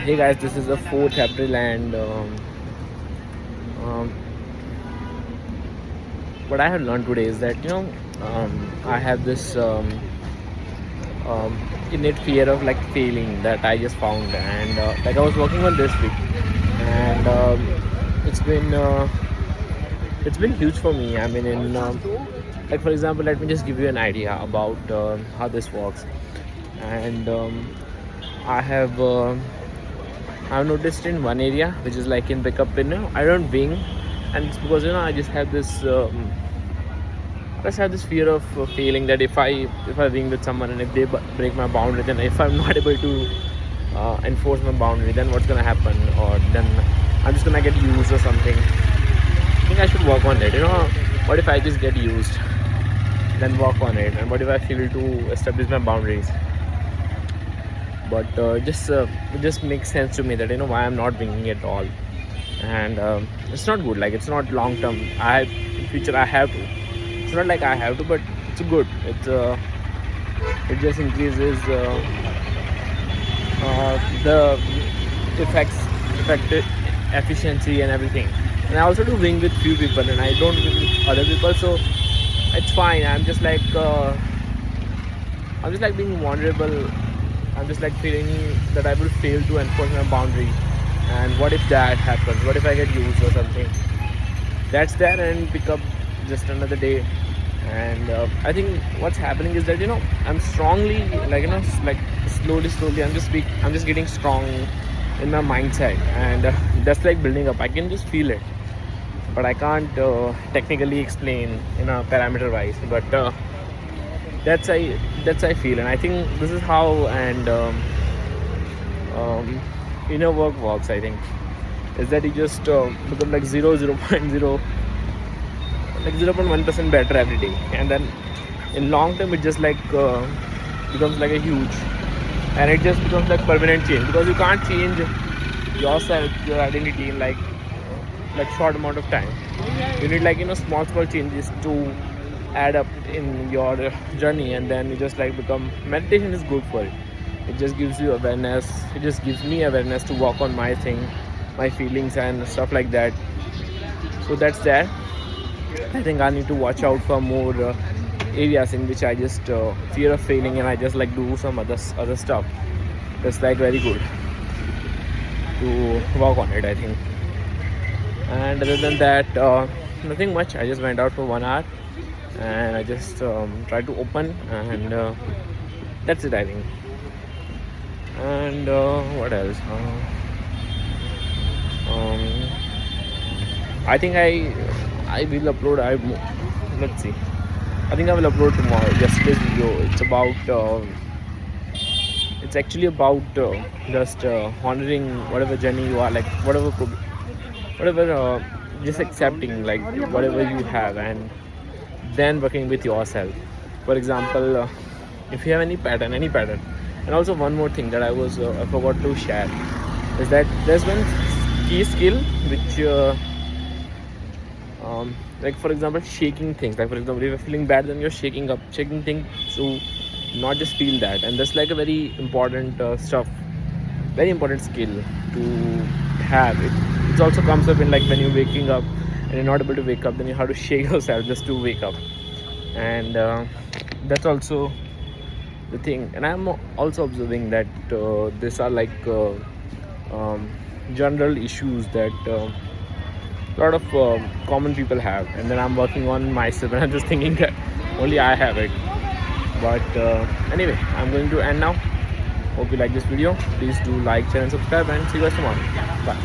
Hey guys, this is the 4th April, and um, what I have learned today is that I have this innate fear of like failing that I just found, and like I was working on this week, and it's been uh, it's been huge for me. I mean, in like for example, let me just give you an idea about how this works, and I have. I've noticed in one area, which is like in pickup, I don't wing, and it's because I just have this fear of feeling that if I wing with someone and if they break my boundary, then if I'm not able to enforce my boundary, then what's gonna happen? Or then I'm just gonna get used or something. I think I should work on it. What if I just get used, then work on it, and what if I fail to establish my boundaries? But it just makes sense to me that why I'm not winging at all, and it's not good. Like it's not long term. In future I have to. It's not like I have to, but it's good. It just increases the effective efficiency and everything. And I also do wing with few people, and I don't wing with other people, so it's fine. I'm just like being vulnerable. I'm just like feeling that I will fail to enforce my boundary. And what if that happens? What if I get used or something? That's there, and pick up just another day. And I think what's happening is that I'm strongly like slowly I'm just getting strong in my mindset, and that's like building up. I can just feel it, but I can't technically explain parameter wise. But that's I feel, and I think this is how and inner work works. I think is that you just become like 0.0 like 0.1% better every day, and then in long term it just like becomes like a huge, and it just becomes like permanent change, because you can't change yourself, your identity in like short amount of time. You need like small changes to add up in your journey, and then you just like become. Meditation is good for it. It just gives you awareness. It just gives me awareness to work on my thing, my feelings and stuff like that. So that's that. I think I need to watch out for more areas in which I just fear of failing, and I just like do some other stuff. That's like very good to work on it, I think. And other than that, nothing much. I just went out for 1 hour, and I just tried to open, and that's it, I think. And what else? I think I will upload. Let's see. I think I will upload tomorrow. Yesterday's video. It's actually about just honoring whatever journey you are, like whatever just accepting like whatever you have, and then working with yourself. For example, if you have any pattern. And also one more thing that I forgot to share is that there's one key skill which like for example shaking things. Like for example, if you're feeling bad, then you're shaking things to not just feel that. And that's like a very important very important skill to have. It also comes up in like when you're waking up and you're not able to wake up, then you have to shake yourself just to wake up. And that's also the thing. And I'm also observing that these are like general issues that a lot of common people have, and then I'm working on myself, and I'm just thinking that only I have it. But anyway, I'm going to end now. Hope you like this video. Please do like, share and subscribe, and see you guys tomorrow. Bye.